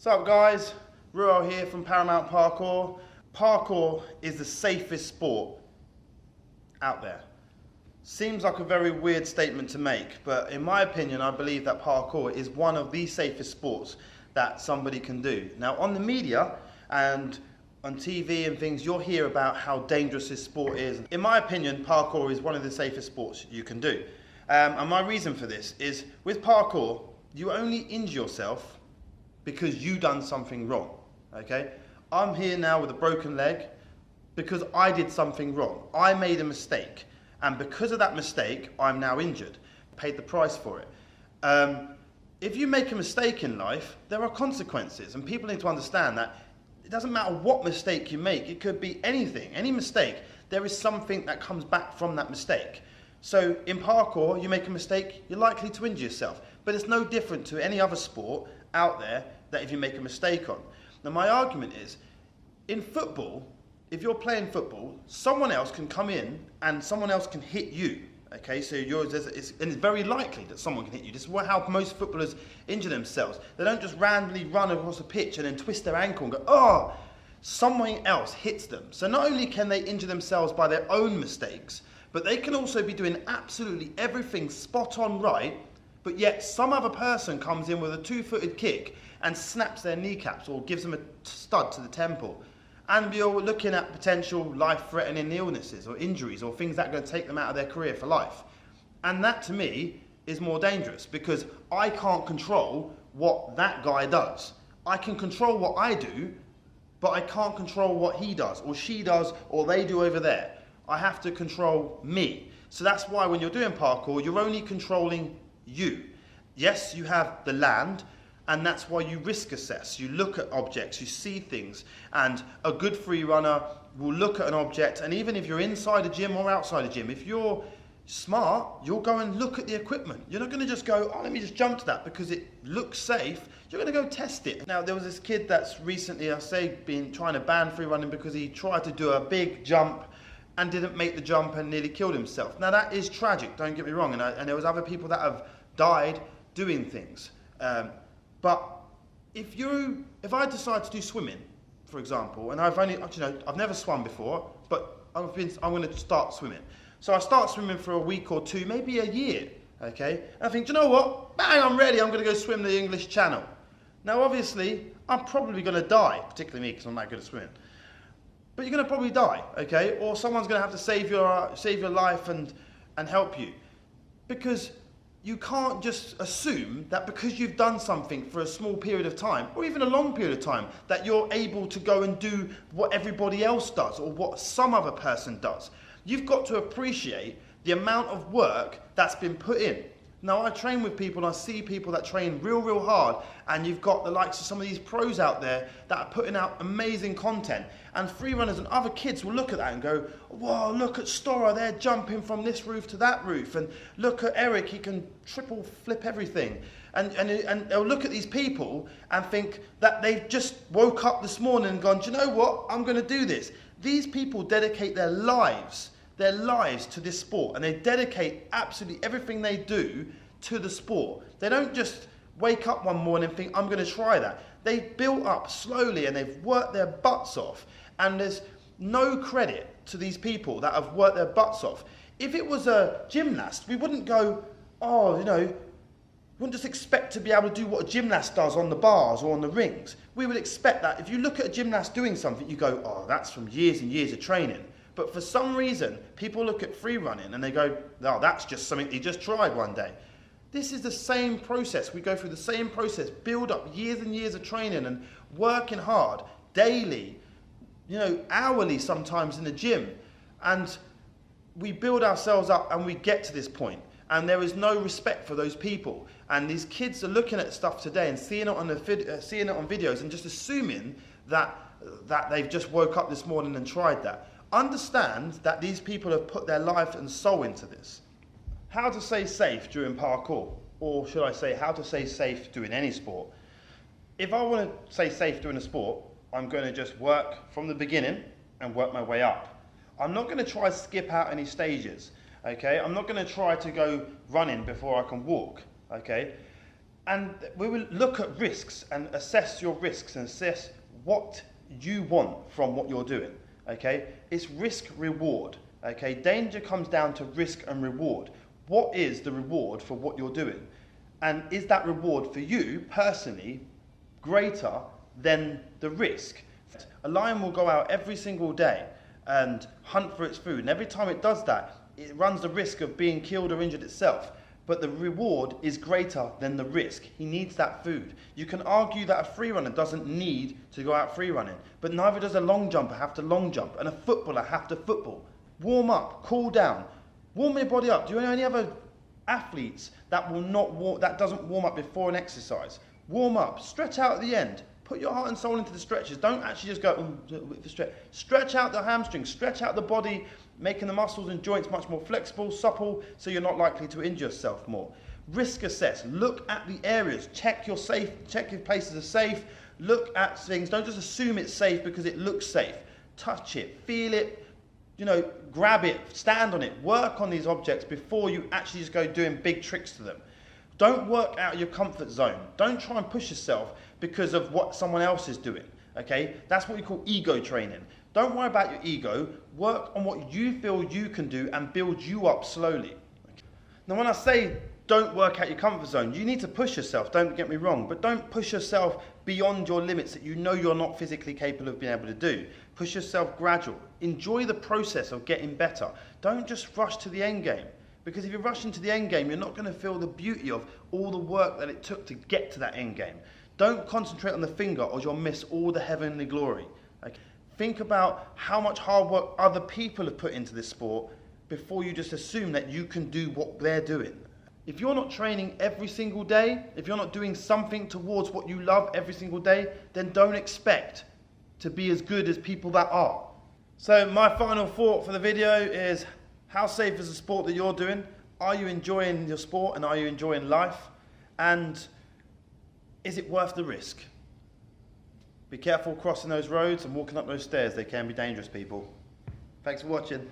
What's up guys, Ruel here from Paramount Parkour. Parkour is the safest sport out there. Seems like a very weird statement to make, but in my opinion I believe that parkour is one of the safest sports that somebody can do. Now on the media and on TV and things, you'll hear about how dangerous this sport is. In my opinion, parkour is one of the safest sports you can do. And my reason for this is, with parkour, you only injure yourself because you done something wrong, okay? I'm here now with a broken leg because I did something wrong. I made a mistake, and because of that mistake, I'm now injured, paid the price for it. If you make a mistake in life, there are consequences, and people need to understand that it doesn't matter what mistake you make, it could be anything, any mistake, there is something that comes back from that mistake. So in parkour, you make a mistake, you're likely to injure yourself, but it's no different to any other sport out there that if you make a mistake on. Now my argument is, in football, if you're playing football, someone else can come in and someone else can hit you. Okay, so it's very likely that someone can hit you. This is how most footballers injure themselves. They don't just randomly run across a pitch and then twist their ankle and go, oh, someone else hits them. So not only can they injure themselves by their own mistakes, but they can also be doing absolutely everything spot on right, but yet some other person comes in with a two-footed kick and snaps their kneecaps or gives them a stud to the temple. And you're looking at potential life-threatening illnesses or injuries or things that are going to take them out of their career for life. And that, to me, is more dangerous because I can't control what that guy does. I can control what I do, but I can't control what he does or she does or they do over there. I have to control me. So that's why when you're doing parkour, you're only controlling you. Yes, you have the land, and that's why you risk assess. You look at objects, you see things, and a good free runner will look at an object, and even if you're inside a gym or outside a gym, if you're smart, you'll go and look at the equipment. You're not going to just go, oh, let me just jump to that because it looks safe. You're going to go test it. Now, there was this kid that's recently, been trying to ban free running because he tried to do a big jump and didn't make the jump and nearly killed himself. Now, that is tragic, don't get me wrong, and there was other people that have died doing things. But if I decide to do swimming, for example, and I've never swum before, but I'm going to start swimming. So I start swimming for a week or two, maybe a year, okay? And I think, do you know what? Bang, I'm ready, I'm going to go swim the English Channel. Now, obviously, I'm probably going to die, particularly me, because I'm not good at swimming. But you're going to probably die, okay? Or someone's going to have to save your life and help you. Because you can't just assume that because you've done something for a small period of time, or even a long period of time, that you're able to go and do what everybody else does, or what some other person does. You've got to appreciate the amount of work that's been put in. Now, I train with people, and I see people that train real hard, and you've got the likes of some of these pros out there that are putting out amazing content, and free runners and other kids will look at that and go, whoa, look at Stora, they're jumping from this roof to that roof, and look at Eric, he can triple flip everything. And they'll look at these people and think that they've just woke up this morning and gone, do you know what, I'm going to do this. These people dedicate their lives to this sport, and they dedicate absolutely everything they do to the sport. They don't just wake up one morning and think, I'm going to try that. They've built up slowly and they've worked their butts off, and there's no credit to these people that have worked their butts off. If it was a gymnast, we wouldn't go, oh, we wouldn't just expect to be able to do what a gymnast does on the bars or on the rings. We would expect that if you look at a gymnast doing something, you go, oh, that's from years and years of training. But for some reason, people look at free running and they go, oh, that's just something he just tried one day. This is the same process. We go through the same process, build up years and years of training and working hard, daily, hourly sometimes in the gym. And we build ourselves up and we get to this point. And there is no respect for those people. And these kids are looking at stuff today and seeing it on videos and just assuming that they've just woke up this morning and tried that. Understand that these people have put their life and soul into this. How to stay safe during parkour, or should I say how to stay safe doing any sport. If I want to stay safe doing a sport, I'm going to just work from the beginning and work my way up. I'm not going to try to skip out any stages, okay? I'm not going to try to go running before I can walk, okay? And we will look at risks and assess your risks and assess what you want from what you're doing, okay? It's risk reward, okay? Danger comes down to risk and reward. What is the reward for what you're doing? And is that reward for you personally greater than the risk? A lion will go out every single day and hunt for its food, and every time it does that, it runs the risk of being killed or injured itself. But the reward is greater than the risk. He needs that food. You can argue that a free runner doesn't need to go out free running, but neither does a long jumper have to long jump, and a footballer have to football. Warm up, cool down, warm your body up. Do you know any other athletes that that doesn't warm up before an exercise? Warm up, stretch out at the end. Put your heart and soul into the stretches. Don't actually just go, stretch. Stretch out the hamstrings, stretch out the body, making the muscles and joints much more flexible, supple, so you're not likely to injure yourself more. Risk assess, look at the areas, check your places are safe, look at things, don't just assume it's safe because it looks safe. Touch it, feel it, grab it, stand on it, work on these objects before you actually just go doing big tricks to them. Don't work out of your comfort zone. Don't try and push yourself because of what someone else is doing, okay? That's what we call ego training. Don't worry about your ego. Work on what you feel you can do and build you up slowly. Okay? Now, when I say don't work out your comfort zone, you need to push yourself, don't get me wrong, but don't push yourself beyond your limits that you know you're not physically capable of being able to do. Push yourself gradual. Enjoy the process of getting better. Don't just rush to the end game. Because if you rush into the end game, you're not going to feel the beauty of all the work that it took to get to that end game. Don't concentrate on the finger or you'll miss all the heavenly glory. Okay? Think about how much hard work other people have put into this sport before you just assume that you can do what they're doing. If you're not training every single day, if you're not doing something towards what you love every single day, then don't expect to be as good as people that are. So my final thought for the video is, how safe is the sport that you're doing? Are you enjoying your sport and are you enjoying life? And is it worth the risk? Be careful crossing those roads and walking up those stairs. They can be dangerous, people. Thanks for watching.